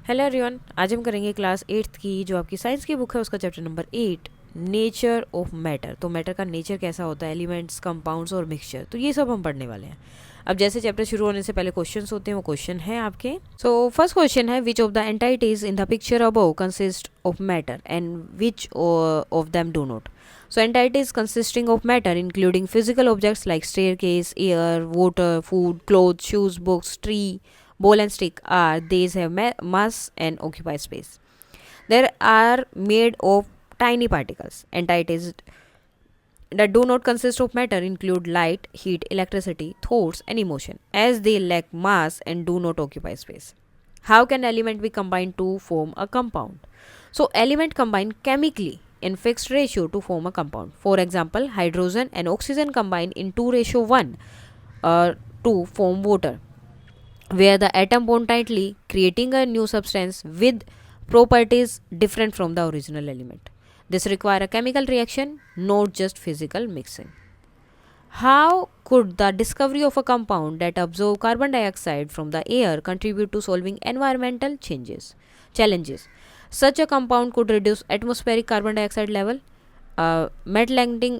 Hello everyone, आज हम करेंगे क्लास 8th की जो आपकी साइंस की बुक है उसका chapter number 8 nature of matter. तो मैटर का नेचर कैसा होता है, एलिमेंट्स, कंपाउंड्स और मिक्सचर, तो ये सब हम पढ़ने वाले हैं। अब जैसे चैप्टर शुरू होने से पहले क्वेश्चंस होते हैं, वो क्वेश्चन है आपके। सो फर्स्ट क्वेश्चन है, which of the entities in the picture above consist of matter and which of them do not. So entities consisting of matter including physical objects like staircase, air, water, food, clothes, shoes, books, tree, ball and stick are these have mass and occupy space. There are made of tiny particles. Entities that do not consist of matter include light, heat, electricity, thoughts and emotion as they lack mass and do not occupy space. How can element be combined to form a compound? So element combine chemically in fixed ratio to form a compound. For example, hydrogen and oxygen combine in 2:1 to form water, where the atom bond tightly, creating a new substance with properties different from the original element. This requires a chemical reaction, not just physical mixing. How could the discovery of a compound that absorb carbon dioxide from the air contribute to solving environmental challenges? Such a compound could reduce atmospheric carbon dioxide level, mitigating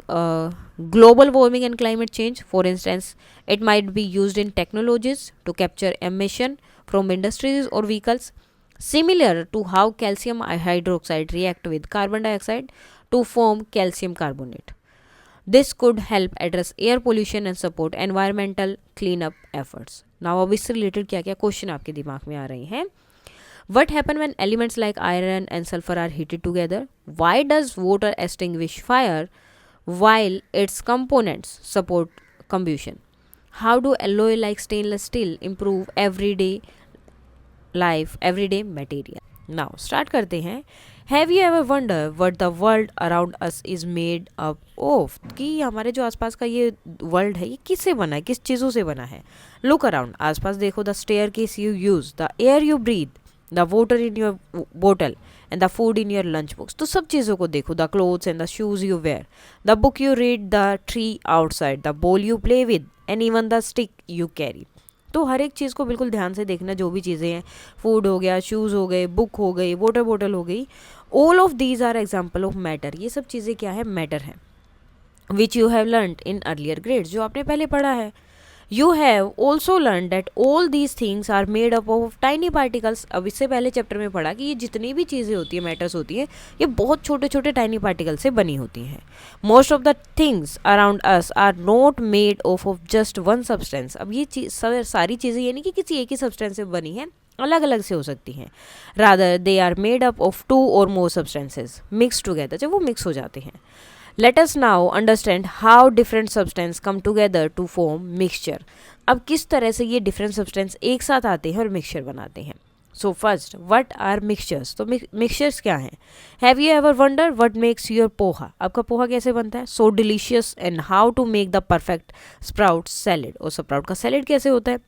global warming and climate change. For instance, it might be used in technologies to capture emission from industries or vehicles, similar to how calcium hydroxide react with carbon dioxide to form calcium carbonate. This could help address air pollution and support environmental cleanup efforts. Now अब इससे related क्या क्या question आपके दिमाग में आ रहे हैं? What happens when elements like iron and sulfur are heated together? Why does water extinguish fire while its components support combustion? How do alloy like stainless steel improve everyday material? Now start करते हैं. Have you ever wondered what the world around us is made up of? कि हमारे जो आसपास का ये world है ये किससे बना है, किस चीज़ों से बना है. Look around, आसपास देखो. The staircase you use, the air you breathe, the water in your bottle and the food in your lunchbox. तो सब चीज़ों को देखो. The clothes and the shoes you wear, the book you read, the tree outside, the ball you play with and even the stick you carry. तो हर एक चीज़ को बिल्कुल ध्यान से देखना. जो भी चीज़ें हैं, फूड हो गया, शूज़ हो गए, बुक हो गई, वाटर बॉटल हो गई, all of these are example of matter. ये सब चीज़ें क्या है, मैटर है. Which you have learned in earlier grades, जो आपने पहले पढ़ा है. You have also learn that all these things are made up of tiny particles. अब इससे पहले चैप्टर में पढ़ा कि ये जितनी भी चीज़ें होती है, मैटर्स होती है, ये बहुत छोटे छोटे टाइनी पार्टिकल से बनी होती हैं. Most of the things around us are not made of just one substance. अब ये सारी चीज़ें ये नहीं कि किसी एक ही सब्सटेंस से बनी है, अलग अलग से हो सकती हैं. Rather they are made up of 2 or more substances mix together, जब वो मिक्स हो जाते हैं. Let us now understand how different substances come together to form mixture. अब किस तरह से ये different substances एक साथ आते हैं और mixture बनाते हैं. So first, what are mixtures? तो mixtures क्या हैं? Have you ever wondered what makes your poha? आपका पोहा कैसे बनता है? So delicious, and how to make the perfect sprout salad? और sprout का salad कैसे होता है?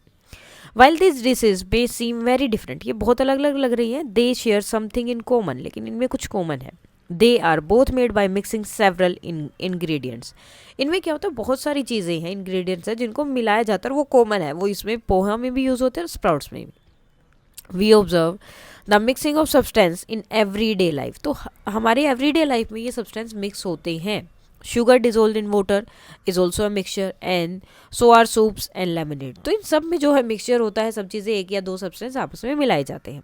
While these dishes may seem very different, ये बहुत अलग अलग लग रही हैं, they share something in common, लेकिन इनमें कुछ common है. They are both made by mixing several ingredients. इनमें क्या होता है, बहुत सारी चीज़ें हैं, ingredients हैं जिनको मिलाया जाता है और वो कॉमन है. वो इसमें पोहा में भी यूज़ होते हैं और स्प्राउट्स में भी. We observe the mixing of substance in everyday life. तो हमारे everyday life में ये substance mix होते हैं. Sugar dissolved in water is also a mixture, and so are soups and lemonade. तो इन सब में जो है mixture होता है, सब चीज़ें एक या दो substance आपस में मिलाए जाते हैं.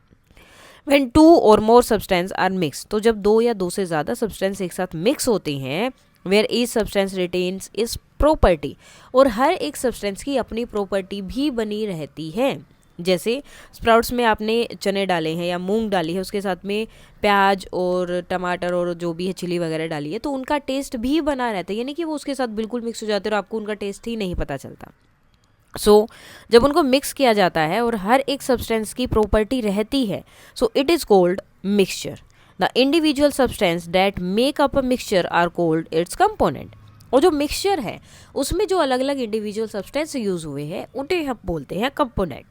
When 2 or more substance are mixed, तो जब 2 या 2 से ज़्यादा substance एक साथ mix होते हैं, where each substance retains its property, और हर एक substance की अपनी property भी बनी रहती है. जैसे स्प्राउट्स में आपने चने डाले हैं या मूंग डाली है, उसके साथ में प्याज और टमाटर और जो भी है चिली वगैरह डाली है, तो उनका टेस्ट भी बना रहता है. यानी कि वो उसके साथ बिल्कुल मिक्स हो जाते हैं और आपको उनका टेस्ट ही नहीं पता चलता. जब उनको मिक्स किया जाता है और हर एक सब्सटेंस की प्रॉपर्टी रहती है, so it is called mixture. The individual substance that make up a mixture are called its component. और जो मिक्सचर है उसमें जो अलग अलग इंडिविजुअल सब्सटेंस यूज हुए हैं उन्हें हम बोलते हैं component.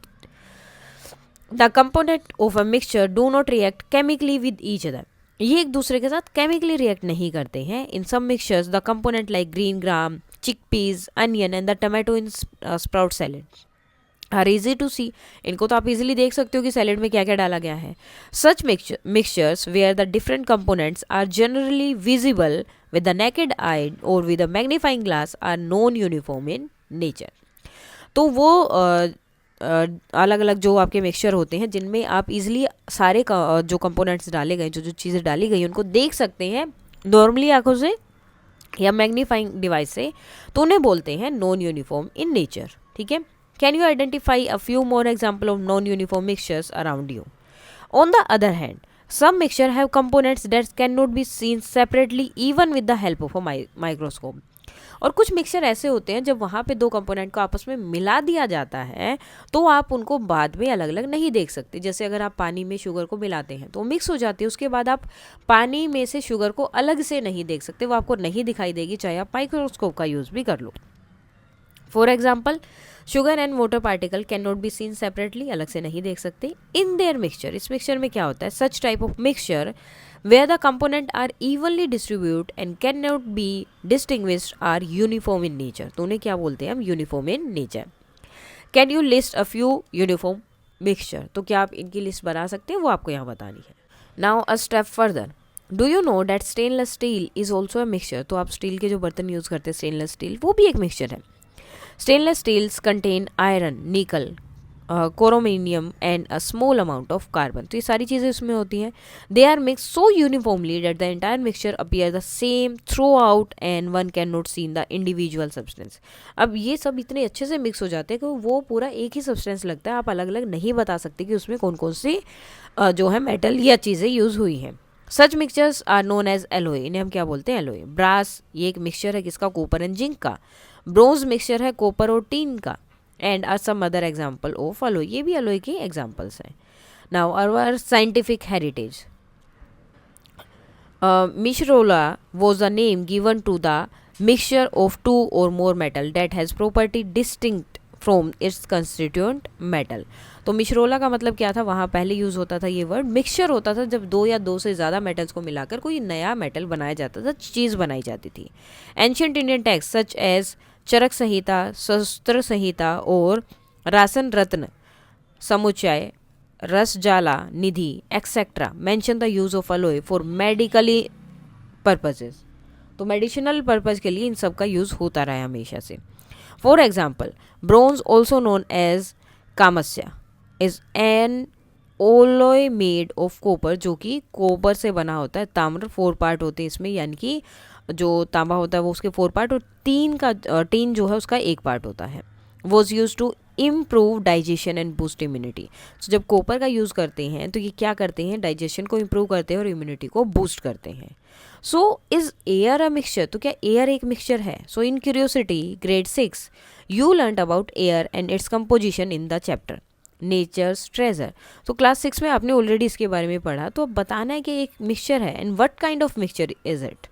The component of a mixture do not react chemically with each other. ये एक दूसरे के साथ केमिकली रिएक्ट नहीं करते हैं. In some mixtures the component like green gram, chickpeas, onion and the tomato in sprout salad are easy to see, इनको तो आप इजीली देख सकते हो कि सैलेड में क्या क्या डाला गया है. Such mixtures where the different components are generally visible with the naked eye और with a magnifying glass are non uniform in nature. तो वो अलग अलग जो आपके मिक्सचर होते हैं जिनमें आप इजीली सारे जो कंपोनेंट्स डाले गए, जो जो चीज़ें डाली गई उनको देख सकते हैं नॉर्मली आंखों से या मैग्नीफाइंग डिवाइस से, तो उन्हें बोलते हैं नॉन यूनिफॉर्म इन नेचर. ठीक है. Can you identify a few more example of non uniform mixtures around you? On the other hand, some mixture have components that cannot be seen separately even with the help of a microscope. और कुछ mixture ऐसे होते हैं जब वहाँ पे दो component को आपस में मिला दिया जाता है तो आप उनको बाद में अलग अलग नहीं देख सकते. जैसे अगर आप पानी में शुगर को मिलाते हैं तो मिक्स हो जाती है, उसके बाद आप पानी में से शुगर को अलग से नहीं देख सकते, वो आपको नहीं दिखाई देगी चाहे आप माइक्रोस्कोप का यूज़ भी कर लो. For example, sugar and water particle can not be seen separately, अलग से नहीं देख सकते. इन देयर मिक्सचर, इस मिक्सचर में क्या होता है, such type of mixture where the component are evenly distribute and can not be distinguished are uniform in nature. तो उन्हें क्या बोलते हैं हम, uniform in nature. Can you list a few uniform mixture? तो क्या आप इनकी लिस्ट बना सकते हैं, वो आपको यहाँ बतानी है. Now a step further, do you know that stainless steel is also a mixture? तो आप स्टील के जो बर्तन यूज़ करते हैं स्टेनलेस स्टील, वो भी एक मिक्सचर है. Stainless steels contain iron, nickel, chromium and a small amount of carbon. तो ये सारी चीज़ें इसमें होती हैं. They are mixed so uniformly that the entire mixture appears the same throughout and one cannot see the individual substance. अब ये सब इतने अच्छे से मिक्स हो जाते हैं कि वो पूरा एक ही सब्सटेंस लगता है, आप अलग अलग नहीं बता सकते कि उसमें कौन कौन सी जो है मेटल या चीज़ें यूज़ हुई हैं. Such mixtures are known as alloy, इन्हें हम क्या बोलते हैं, एलोए. ब्रास, ये एक मिक्सचर है किसका, कॉपर एंड जिंक का. ब्रोंज मिक्सचर है कॉपर और टीन का. And are some other example of alloy, ये भी एलोए के एग्जाम्पल्स हैं. नाउ आवर साइंटिफिक हेरिटेज, मिशरोला was a name given to the mixture of two or more metal that has property distinct from its constituent metal. तो मिशरोला का मतलब क्या था, वहाँ पहले यूज़ होता था ये वर्ड. मिक्सचर होता था जब दो या दो से ज़्यादा मेटल्स को मिलाकर कोई नया मेटल बनाया जाता था, चीज़ बनाई जाती थी. Ancient Indian text such as Charaka Samhita, Shastra Samhita और Rasa Ratna Samuchchaya, Rasajala Nidhi etcetera mention the use of alloy for medically purposes. तो मेडिसिनल पर्पज के लिए इन सब का यूज़ होता रहा है हमेशा से. For example, bronze also known as Kamsya is an alloy made of copper, जो कि कॉपर से बना होता है. ताम्र 4 पार्ट होते हैं इसमें, यानी कि जो तांबा होता है वो उसके 4 पार्ट और टीन जो है उसका 1 पार्ट होता है. Was use to improve digestion and boost immunity. तो जब कॉपर का यूज़ करते हैं तो ये क्या करते हैं, डाइजेशन को इम्प्रूव करते हैं और इम्यूनिटी को बूस्ट करते हैं. So is air a mixture? तो क्या एयर एक मिक्सचर है? So in curiosity grade 6 you learn about air and its composition in the chapter nature's treasure. तो क्लास 6 में आपने ऑलरेडी इसके बारे में पढ़ा, तो अब बताना है कि एक मिक्सचर है and what kind of mixture is it.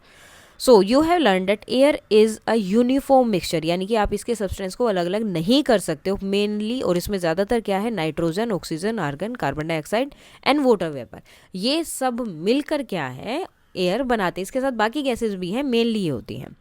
So you have learn that air is a uniform mixture, यानी कि आप इसके सब्सटेंस को अलग अलग नहीं कर सकते हो मेनली. और इसमें ज़्यादातर क्या है, nitrogen, oxygen, argon, carbon dioxide and water vapour, ये सब मिलकर क्या है, एयर बनाते हैं. इसके साथ बाकी गैसेज भी हैं, मेनली ये होती हैं.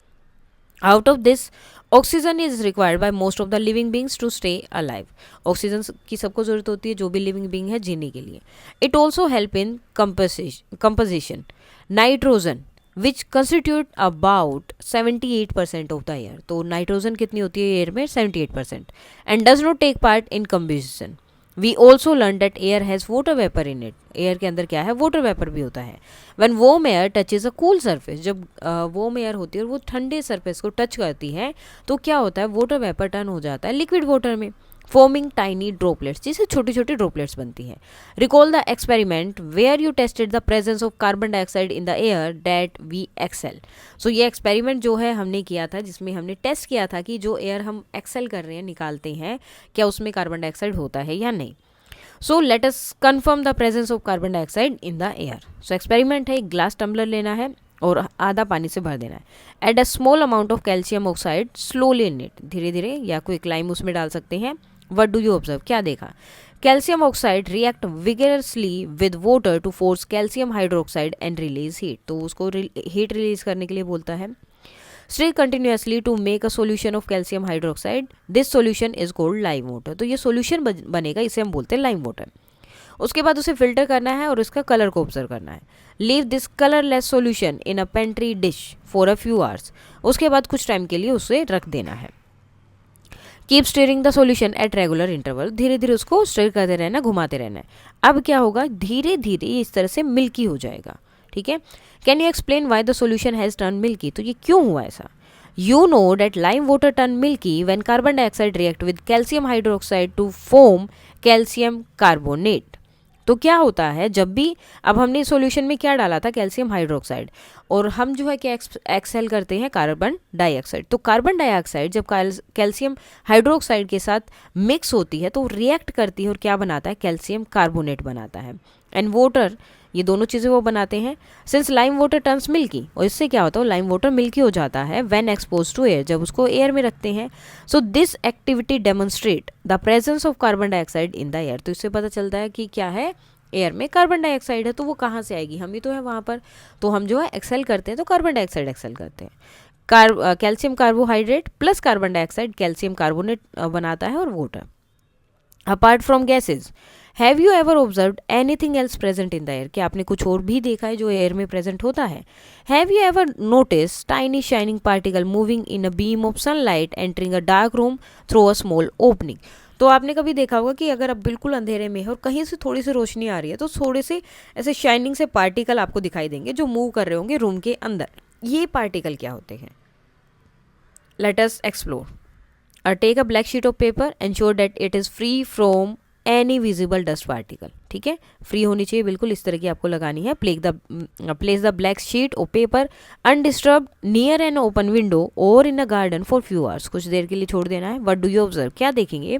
Out of this oxygen is required by most of the living beings to stay alive. Oxygen की सबको जरूरत होती है जो भी लिविंग बींग है जीने के लिए. It also help in composition. Nitrogen which constitute about 78% of the air. तो नाइट्रोजन कितनी होती है एयर में, 78%. And does not take part in combustion. We also learn that air has water vapour in it. Air के अंदर क्या है, water vapour भी होता है. When warm air touches a cool surface, जब वॉर्म एयर होती है और वो ठंडे सरफेस को टच करती है तो क्या होता है, वाटर वेपर टर्न हो जाता है लिक्विड वाटर में, फॉर्मिंग टाइनी ड्रॉपलेट्स, जिससे छोटी छोटी ड्रॉपलेट्स बनती हैं. Recall the experiment where you tested the presence of carbon dioxide in the air that we exhale. So ये एक्सपेरिमेंट जो है हमने किया था, जिसमें हमने टेस्ट किया था कि जो एयर हम एक्सेल कर रहे हैं, निकालते हैं, क्या उसमें कार्बन डाइऑक्साइड होता है या नहीं. सो let us confirm the presence of carbon dioxide in the air. So experiment है, एक ग्लास टम्बलर लेना है और आधा पानी से भर देना है. Add a small amount of calcium oxide slowly in it, धीरे धीरे, या कोई क्लाइम उसमें डाल सकते हैं. वट डू यू ऑब्जर्व, क्या देखा, calcium oxide react vigorously with water to force calcium hydroxide and release heat. तो उसको हीट रिलीज करने के लिए बोलता है. Stir continuously to make a solution of calcium hydroxide, this solution is called lime water. तो ये सोल्यूशन बनेगा, इसे हम बोलते हैं लाइम वाटर। उसके बाद उसे फिल्टर करना है और उसका कलर को ऑब्जर्व करना है। Leave this colourless solution in a pantry dish for a few hours, उसके बाद कुछ टाइम के लिए उसे रख देना है। Keep steering the solution at regular interval, धीरे धीरे उसको स्टीयर करते रहना, घुमाते रहना है। अब क्या होगा, धीरे धीरे ये इस तरह से मिल्की हो जाएगा। ठीक है, can you explain why the solution has turn milky, तो ये क्यों हुआ ऐसा। You know that lime water turn milky when carbon dioxide react with calcium hydroxide to form calcium carbonate. तो क्या होता है, जब भी अब हमने सॉल्यूशन में क्या डाला था, कैल्शियम हाइड्रोक्साइड, और हम जो है क्या एक्सहेल करते हैं, कार्बन डाइऑक्साइड। तो कार्बन डाइऑक्साइड जब कैल्शियम हाइड्रोक्साइड के साथ मिक्स होती है तो रिएक्ट करती है और क्या बनाता है, कैल्शियम कार्बोनेट बनाता है। एंड वाटर, ये दोनों चीज़ें वो बनाते हैं। Since lime water turns milky, और इससे क्या होता है, लाइम वाटर मिल्की हो जाता है व्हेन एक्सपोज टू एयर, जब उसको एयर में रखते हैं। So this activity demonstrate the presence of carbon dioxide in the air. तो इससे पता चलता है कि क्या है, एयर में कार्बन डाइऑक्साइड है। तो वो कहाँ से आएगी, हम ही तो है वहाँ पर। तो हम जो है एक्सेल करते हैं तो कार्बन डाइऑक्साइड एक्सेल करते हैं। Calcium carbohydrate plus carbon dioxide calcium carbonate बनाता है, और water. Apart from gases, have you ever observed anything else present in the air, क्या आपने कुछ और भी देखा है जो एयर में प्रेजेंट होता है। Have you ever notice tiny shining particle moving in a beam of sunlight entering a dark room through a small opening. तो आपने कभी देखा होगा कि अगर आप बिल्कुल अंधेरे में है और कहीं से थोड़ी सी रोशनी आ रही है तो थोड़े से ऐसे शाइनिंग से पार्टिकल आपको दिखाई देंगे जो मूव कर रहे होंगे रूम के अंदर। ये पार्टिकल क्या होते हैं, let us explore. Take a black sheet of paper, ensure that it is free from any visible dust particle. ठीक है, फ्री होनी चाहिए बिल्कुल, इस तरह की आपको लगानी है। Place the black sheet of paper undisturb near an open window or in a garden for few hours, कुछ देर के लिए छोड़ देना है। व्हाट डू यू ऑब्जर्व, क्या देखेंगे,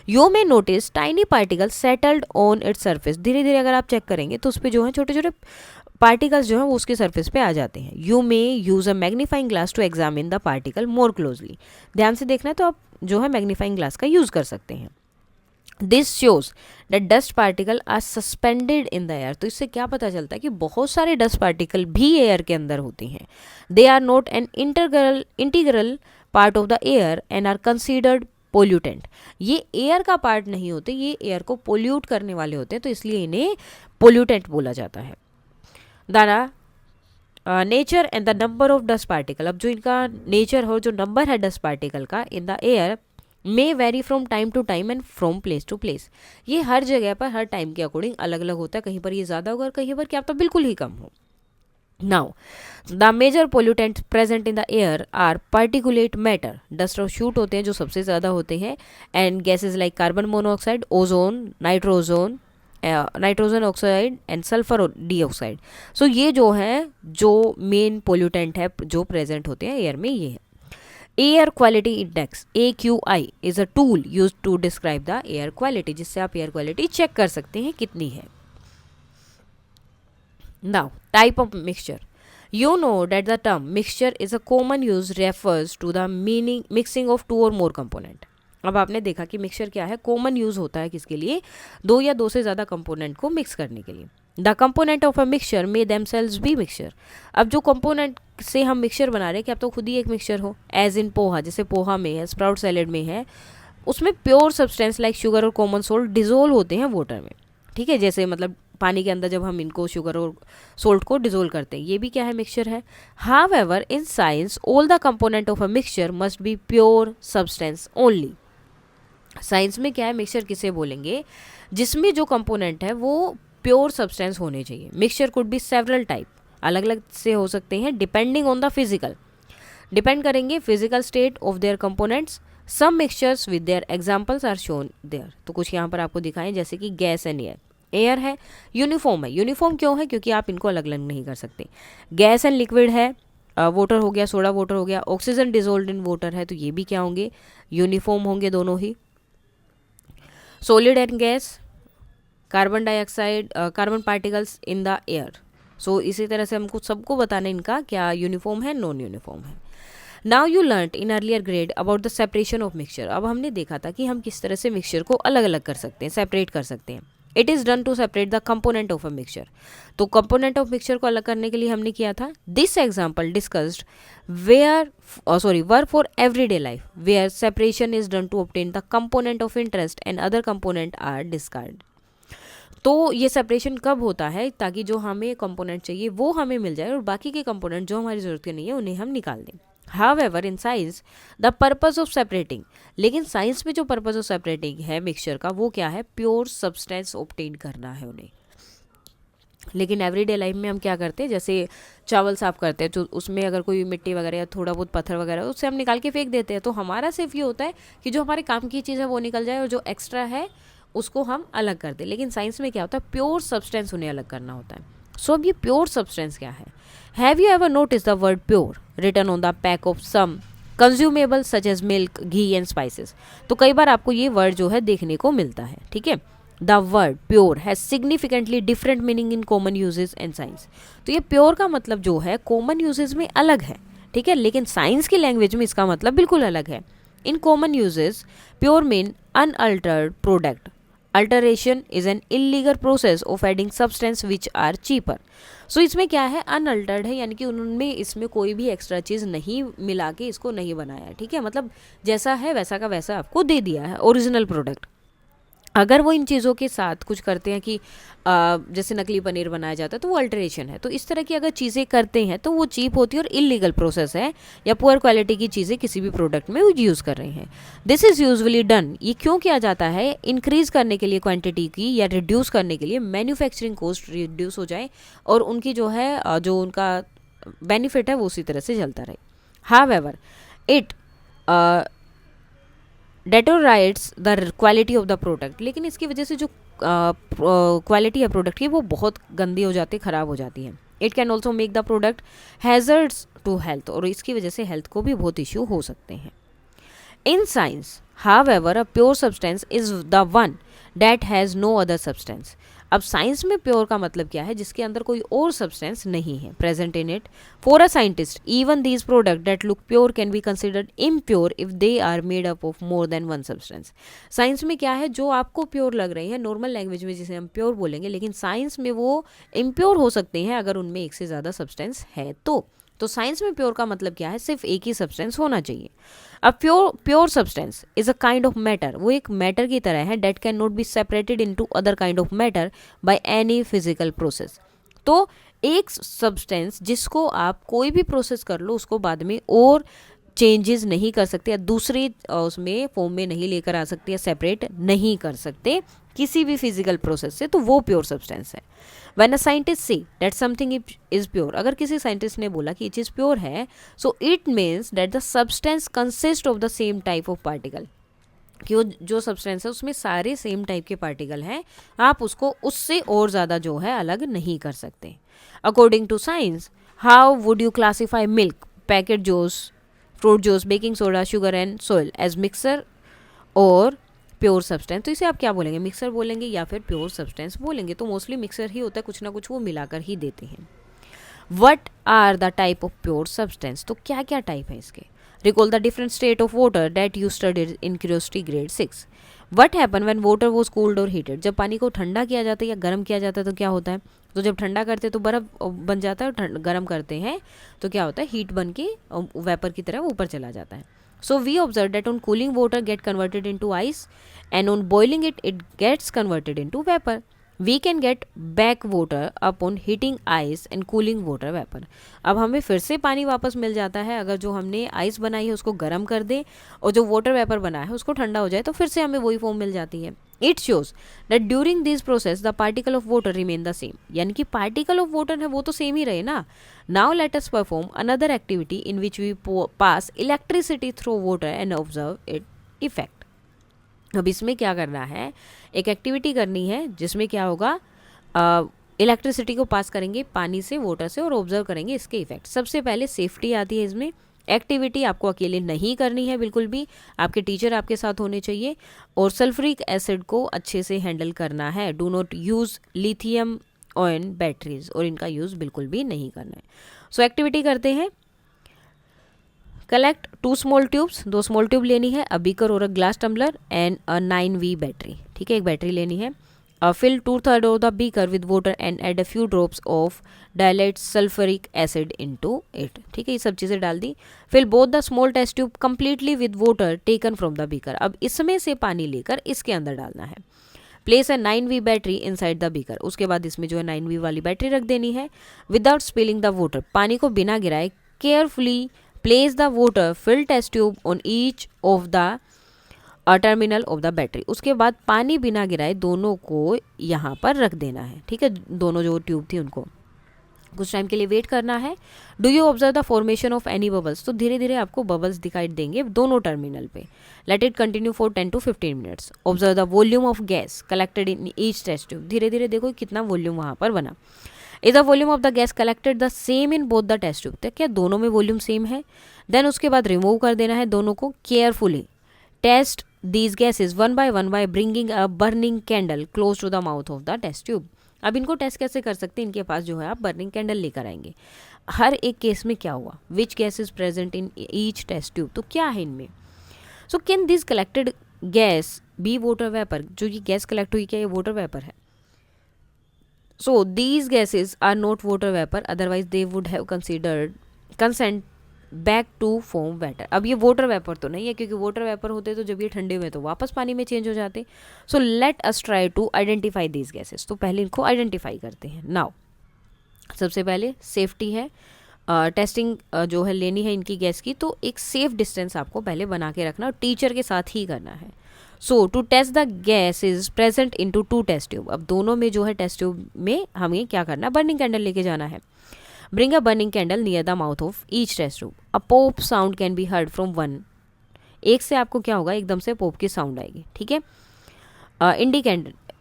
you may notice tiny particle settled on its surface. धीरे धीरे अगर आप चेक करेंगे तो उस पर जो है छोटे छोटे पार्टिकल्स जो हैं वो उसके सरफेस पे आ जाते हैं। You may use a magnifying glass to examine the particle more closely, ध्यान से देखना है तो आप जो है मैग्नीफाइंग ग्लास का यूज़ कर सकते हैं। This shows that dust particle are suspended in the air. तो इससे क्या पता चलता है कि बहुत सारे डस्ट पार्टिकल भी एयर के अंदर होते हैं। They are not an integral part of the air and are considered pollutant. ये एयर का पार्ट नहीं होते, ये एयर को पोल्यूट करने वाले होते हैं, तो इसलिए इन्हें पोल्यूटेंट बोला जाता है। दाना nature and the number of dust particle, अब जो इनका नेचर हो, जो नंबर है डस्ट पार्टिकल का in the air may vary from time to time and from place to place. ये हर जगह पर हर टाइम के अकॉर्डिंग अलग अलग होता है, कहीं पर ये ज़्यादा होगा और कहीं पर क्या तो बिल्कुल ही कम हो। Now the major pollutants present in the air are particulate matter, dust और शूट होते हैं जो सबसे ज़्यादा होते हैं, and gases like carbon monoxide, ozone, nitrogen oxide and sulphur dioxide. So ये जो है जो मेन पोल्यूटेंट है जो प्रेजेंट होते हैं एयर में, ये है। Air quality index AQI is a tool use to describe the air quality, जिससे आप एयर क्वालिटी चेक कर सकते हैं कितनी है। Now type of mixture, you know that the term mixture is a common use refers to the meaning mixing of two or more component। अब आपने देखा कि मिक्सचर क्या है, कॉमन यूज होता है किसके लिए, दो या दो से ज़्यादा कंपोनेंट को मिक्स करने के लिए। The component of a mixture may themselves be mixture. अब जो कंपोनेंट से हम मिक्सचर बना रहे हैं क्या तो खुद ही एक मिक्सचर हो, एज इन पोहा, जैसे पोहा में है, स्प्राउट सैलेड में है, उसमें प्योर सब्सटेंस लाइक शुगर और कॉमन सोल्ट डिजोल्व होते हैं वाटर में। ठीक है, जैसे मतलब पानी के अंदर जब हम इनको शुगर और सोल्ट को डिजोल्व करते हैं, ये भी क्या है, मिक्सचर है। However in science all the component of a mixture must be pure substance only. Science में क्या है, मिक्सचर किसे बोलेंगे, जिसमें जो कंपोनेंट है वो प्योर सब्सटेंस होने चाहिए। Mixture could be several type, अलग अलग से हो सकते हैं, depending on the physical, depend करेंगे physical state of their components. Some mixtures with their examples are shown there. तो कुछ यहाँ पर आपको दिखाएं, जैसे कि गैस एंड एयर। एयर है, यूनिफॉर्म है, यूनिफॉर्म क्यों है, क्योंकि आप इनको अलग अलग नहीं कर सकते। गैस एंड लिक्विड है, वाटर हो गया, सोडा वाटर हो गया, ऑक्सीजन डिजोल्व इन वाटर है, तो ये भी क्या होंगे, यूनिफॉर्म होंगे दोनों ही। Solid and gas, carbon dioxide, carbon particles in the air. So इसी तरह से हमको सबको बताना इनका क्या यूनिफॉर्म है, नॉन यूनिफॉर्म है। Now you learn in earlier grade about the separation of mixture. अब हमने देखा था कि हम किस तरह से मिक्सचर को अलग अलग कर सकते हैं, सेपरेट कर सकते हैं। It is done to separate the component of a mixture. तो कंपोनेंट ऑफ मिक्सचर को अलग करने के लिए हमने किया था। This example discussed were for everyday life where separation is done to obtain the component of interest and other component are discard. तो ये सेपरेशन कब होता है, ताकि जो हमें कंपोनेंट चाहिए वो हमें मिल जाए और बाकी के कंपोनेंट जो हमारी ज़रूरत के नहीं है उन्हें हम निकाल दें। However, in science, the purpose of separating, लेकिन साइंस में जो पर्पज ऑफ सेपरेटिंग है मिक्सचर का वो क्या है, प्योर सब्सटेंस ऑब्टेन करना है उन्हें। लेकिन एवरीडे लाइफ में हम क्या करते हैं, जैसे चावल साफ करते हैं तो उसमें अगर कोई मिट्टी वगैरह या थोड़ा बहुत पत्थर वगैरह उससे हम निकाल के फेंक देते हैं। तो हमारा सिर्फ ये होता है कि जो हमारे काम की चीज़ है वो निकल जाए और जो एक्स्ट्रा है उसको हम अलग कर दें। लेकिन साइंस में क्या होता है, प्योर सब्सटेंस उन्हें अलग करना होता है। सो अब ये प्योर सब्सटेंस क्या है? Have you ever notice the word pure written on the pack of some consumable such as milk, ghee and spices? तो कई बार आपको ये वर्ड जो है देखने को मिलता है, ठीक है। The word pure has significantly different meaning in common usage and science. तो ये प्योर का मतलब जो है कॉमन यूजेज में अलग है, ठीक है, लेकिन साइंस की लैंग्वेज में इसका मतलब बिल्कुल अलग है। In common usages pure mean unaltered product. Alteration is an illegal process of adding substance which are cheaper. So इसमें क्या है, अनअल्टर्ड है, यानी कि उन्होंने इसमें कोई भी एक्स्ट्रा चीज़ नहीं मिला के इसको नहीं बनाया, ठीक है, मतलब जैसा है वैसा का वैसा आपको दे दिया है ओरिजिनल प्रोडक्ट। अगर वो इन चीज़ों के साथ कुछ करते हैं कि जैसे नकली पनीर बनाया जाता है तो वो अल्टरेशन है। तो इस तरह की अगर चीज़ें करते हैं तो वो चीप होती है और इलीगल प्रोसेस है, या पुअर क्वालिटी की चीज़ें किसी भी प्रोडक्ट में यूज़ कर रहे हैं। दिस इज़ यूजुअली डन, ये क्यों किया जाता है, इंक्रीज़ करने के लिए क्वांटिटी की, या रिड्यूस करने के लिए मैन्युफैक्चरिंग कॉस्ट रिड्यूस हो जाए और उनकी जो है जो उनका बेनिफिट है वो उसी तरह से चलता रहे। However it deteriorates the quality of the product, लेकिन इसकी वजह से जो क्वालिटी है प्रोडक्ट की वो बहुत गंदी हो जाती है, ख़राब हो जाती है। It can also make the product hazards to health, और इसकी वजह से हेल्थ को भी बहुत इश्यू हो सकते हैं। In science however a pure substance is the one that has no other substance. अब साइंस में प्योर का मतलब क्या है, जिसके अंदर कोई और सब्सटेंस नहीं है present in it. For a scientist even these product that look pure can be considered impure if they are made up of more than one substance. Science में क्या है, जो आपको प्योर लग रही है नॉर्मल लैंग्वेज में जिसे हम प्योर बोलेंगे, लेकिन साइंस में वो इम्प्योर हो सकते हैं अगर उनमें एक से ज़्यादा सब्सटेंस है तो साइंस में प्योर का मतलब क्या है, सिर्फ एक ही सब्सटेंस होना चाहिए। अब pure substance is a kind of matter, वो एक मैटर की तरह है, date can not be separated into other kind of matter by any physical process. तो एक सब्सटेंस जिसको आप कोई भी प्रोसेस कर लो उसको बाद में और चेंजेस नहीं कर सकते, या दूसरे उसमें फॉर्म में नहीं लेकर आ सकते, या सेपरेट नहीं कर सकते किसी भी फिजिकल प्रोसेस से, तो वो प्योर सब्सटेंस है। When a scientist say that something is pure, अगर किसी साइंटिस्ट ने बोला कि ये चीज़ प्योर है, so it means that the substance consist of the same type of particle, कि वो जो सब्सटेंस है उसमें सारे सेम टाइप के पार्टिकल हैं, आप उसको उससे और ज़्यादा जो है अलग नहीं कर सकते। According to science how would you classify milk, packet juice, fruit juice, baking soda, sugar and soil as mixture or pure substance? तो इसे आप क्या बोलेंगे, मिक्सर बोलेंगे या फिर प्योर सब्सटेंस बोलेंगे? तो मोस्टली मिक्सर ही होता है, कुछ ना कुछ वो मिलाकर ही देते हैं। What are the type of pure substance, तो क्या क्या टाइप है इसके? Recall the different state of water that you studied in curiosity grade 6। What happen when water was cooled or heated, जब पानी को ठंडा किया जाता है या गर्म किया जाता है तो क्या होता है? तो जब ठंडा करते हैं तो बर्फ बन जाता है, और गर्म करते हैं तो क्या होता है, हीट बन के वेपर की तरह ऊपर चला जाता है। So we observe that on cooling water get converted into ice and on boiling it gets converted into vapor. We can get back water upon heating ice and cooling water vapor. अब हमें फिर से पानी वापस मिल जाता है अगर जो हमने आइस बनाई है उसको गर्म कर दें और जो वाटर वेपर बना है उसको ठंडा हो जाए तो फिर से हमें वही फॉर्म मिल जाती है। It shows that during this process the particle of water remain the same, यानी कि पार्टिकल ऑफ वाटर है वो तो सेम ही रहे ना। Now let us perform another activity in which we pass electricity through water and observe it effect. अब इसमें क्या करना है, एक एक्टिविटी करनी है जिसमें क्या होगा, इलेक्ट्रिसिटी को पास करेंगे पानी से, वाटर से, और ऑब्जर्व करेंगे इसके इफेक्ट। सबसे पहले सेफ्टी आती है इसमें। एक्टिविटी आपको अकेले नहीं करनी है बिल्कुल भी, आपके टीचर आपके साथ होने चाहिए, और सल्फ्यूरिक एसिड को अच्छे से हैंडल करना है। Do not use lithium ion batteries, और इनका यूज़ बिल्कुल भी नहीं करना है। सो एक्टिविटी करते हैं। Collect 2 small tubes, 2 small tube लेनी है, a beaker or a glass tumbler and a 9V battery, ठीक है, एक बैटरी लेनी है। Fill 2/3 of the beaker with water and add a few drops of dilute sulfuric acid into it. ठीक है, ये सब चीज़ें डाल दी. Fill both the small test tube completely with water taken from the beaker. अब इसमें से पानी लेकर इसके अंदर डालना है. Place a 9V battery inside the beaker. उसके बाद इसमें जो है 9V वाली बैटरी रख देनी है. विदाउट स्पिलिंग द वाटर, पानी को बिना गिराए carefully place the water fill test tube on each of the terminal of the battery. उसके बाद पानी बिना गिराए दोनों को यहाँ पर रख देना है. ठीक है, दोनों जो ट्यूब थी उनको कुछ टाइम के लिए वेट करना है. Do you observe the formation of any bubbles. तो धीरे धीरे आपको बबल्स दिखाई देंगे दोनों टर्मिनल पे. Let it continue for 10 to 15 minutes. Observe the volume of gas collected in each test tube. धीरे धीरे देखो कितना वॉल्यूम वहाँ पर बना. Is the volume of the gas collected the same in both the test tube. तो क्या दोनों में वॉल्यूम सेम है. देन उसके बाद रिमूव कर देना है दोनों को carefully. Test these gases one by one by bringing a burning candle close to the mouth of the test tube. अब इनको टेस्ट कैसे कर सकते हैं, इनके पास जो है आप बर्निंग कैंडल लेकर आएंगे. हर एक केस में क्या हुआ, which gas is present in each test tube, तो क्या है इनमें. So can this collected gas be water vapour. जो ये गैस कलेक्ट हुई क्या ये वाटर वेपर है. So these gases are not water vapour, otherwise they would have considered condensed back to form water. अब ये वाटर वेपर तो नहीं है, क्योंकि वाटर वेपर होते तो जब ये ठंडे हुए तो वापस पानी में चेंज हो जाते. So let us try to identify these gases. तो पहले इनको आइडेंटिफाई करते हैं. नाउ सबसे पहले सेफ्टी है. टेस्टिंग जो है लेनी है इनकी गैस की, तो एक सेफ डिस्टेंस आपको पहले बना के रखना और टीचर के साथ ही करना है. So to test the gas is present in two 2 test tube. अब दोनों में जो है टेस्ट ट्यूब में हमें क्या करना है, बर्निंग कैंडल लेके जाना है. Bring a burning candle near the mouth of each test tube. A pop sound can be heard from one. एक से आपको क्या होगा, एकदम से पॉप की साउंड आएगी. ठीक है,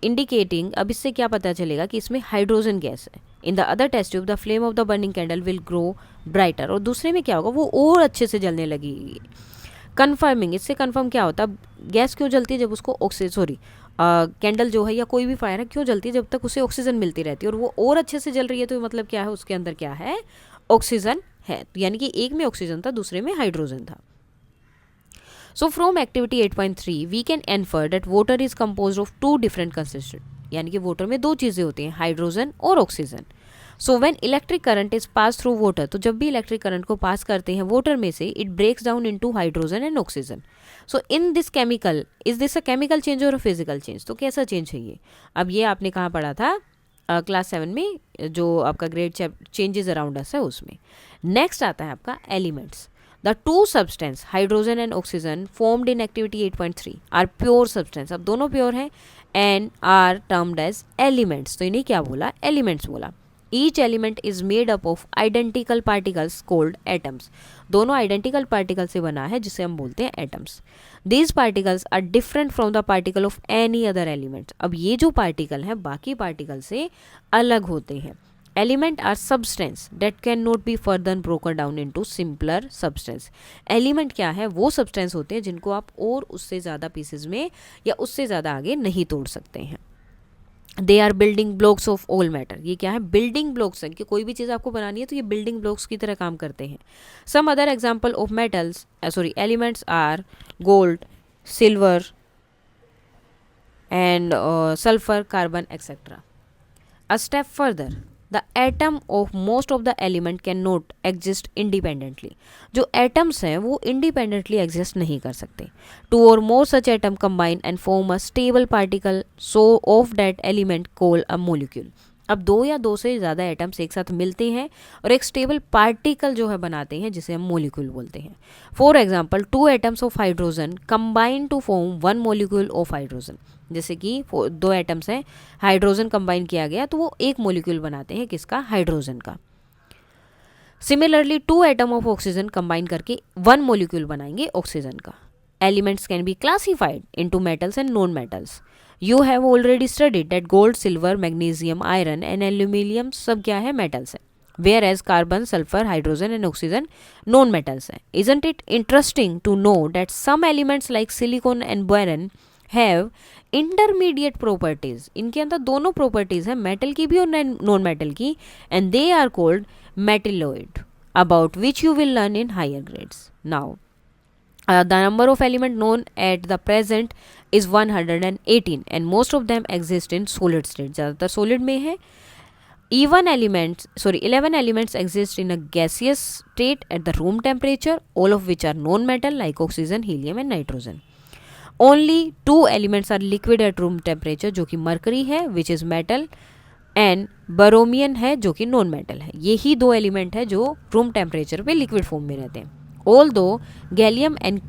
इंडिकेटिंग. अब इससे क्या पता चलेगा कि इसमें हाइड्रोजन गैस है. In the other test tube the flame of the burning candle will grow brighter. और दूसरे में क्या होगा, वो और अच्छे से जलने लगेगी. कन्फर्मिंग, इससे कन्फर्म क्या होता है, गैस क्यों जलती है, जब उसको कैंडल जो है या कोई भी फायर है क्यों जलती है, जब तक उसे ऑक्सीजन मिलती रहती है. और वो और अच्छे से जल रही है तो मतलब क्या है, उसके अंदर क्या है, ऑक्सीजन है. यानी कि एक में ऑक्सीजन था, दूसरे में हाइड्रोजन था. So from activity 8.3 we can infer that water is composed of 2 different consistent. यानी कि वाटर में 2 चीज़ें होती हैं, हाइड्रोजन और oxygen. So when electric current is pass through water, तो जब भी इलेक्ट्रिक करंट को पास करते हैं वाटर में से, it breaks down into hydrogen and oxygen. So in this chemical, is this a chemical change or a physical change. तो कैसा चेंज है ये, अब ये आपने कहाँ पढ़ा था, क्लास 7 में, जो आपका ग्रेड चेंजेस अराउंड अस है उसमें. नेक्स्ट आता है आपका elements. The 2 substance hydrogen and oxygen formed in activity 8.3 are pure substance. अब दोनों प्योर हैं and are termed as elements. तो इन्हें क्या बोला, एलिमेंट्स बोला. Each element is made up of identical particles called atoms. दोनों आइडेंटिकल पार्टिकल से बना है जिसे हम बोलते हैं atoms. These particles are different from the particle of any other element. अब ये जो पार्टिकल हैं बाकी पार्टिकल से अलग होते हैं. Element are substance that can not be further broken down into simpler substance. Element क्या है, वो सब्सटेंस होते हैं जिनको आप और उससे ज़्यादा पीसेज में या उससे ज़्यादा आगे नहीं तोड़ सकते हैं. They are building blocks of all matter. ये क्या है, बिल्डिंग ब्लॉक्स हैं कि कोई भी चीज़ आपको बनानी है तो ये बिल्डिंग ब्लॉक्स की तरह काम करते हैं. Some other example of metals elements are gold, silver and sulphur, carbon etcetera. A step further, the atom of most of the element can not exist independently. जो एटम्स हैं वो इंडिपेंडेंटली एग्जिस्ट नहीं कर सकते. 2 or more such atom combine and form a stable particle so of that element called a molecule. अब 2 या 2 से ज़्यादा एटम्स एक साथ मिलते हैं और एक स्टेबल पार्टिकल जो है बनाते हैं जिसे हम मोलिक्यूल बोलते हैं. For example 2 atoms of hydrogen combine to form 1 molecule of hydrogen. जैसे कि 2 एटम्स हैं, हाइड्रोजन कंबाइन किया गया तो वो एक मोलिक्यूल बनाते हैं, किसका, हाइड्रोजन का. Similarly 2 atom of oxygen combine करके 1 मोलिक्यूल बनाएंगे ऑक्सीजन का. Elements can be classified into metals and non metals. You have already studied that gold, silver, magnesium, iron and aluminium सब क्या है, मेटल्स है. Whereas carbon, sulphur, hydrogen and oxygen non metals है. Isn't it interesting to know that some elements like silicon and boron have intermediate properties. इनके अंदर दोनों properties हैं, metal की भी और नॉन मेटल की, and they are called metalloid, about which you will learn in higher grades. Now the number of element known at the present is 118 and most of them exist in solid state. ज़्यादातर solid में है. 11 elements exist in a gaseous state at the room temperature, all of which are known metal like oxygen, helium and nitrogen. Only 2 elements are liquid at room temperature, जो कि mercury है which is metal and boromium है जो कि non metal है. ये ही 2 element है जो रूम टेम्परेचर पे लिक्विड फॉर्म में रहते हैं. Although gallium and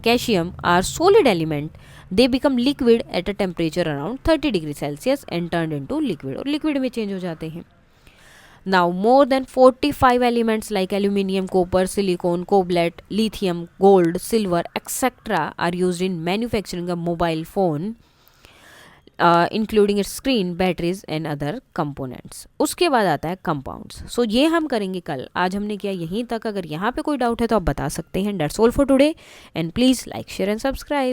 calcium are solid element, they become liquid at a temperature around 30 degree Celsius and turned into liquid, और liquid में change हो जाते हैं. Now more than 45 elements like aluminium, copper, silicon, cobalt, lithium, gold, silver, etc. are used in manufacturing a mobile phone, including its screen, batteries and other components. उसके बाद आता है compounds. So ये हम करेंगे कल. आज हमने किया यहीं तक. अगर यहाँ पे कोई डाउट है तो आप बता सकते हैं. That's all for today and please like, share and subscribe.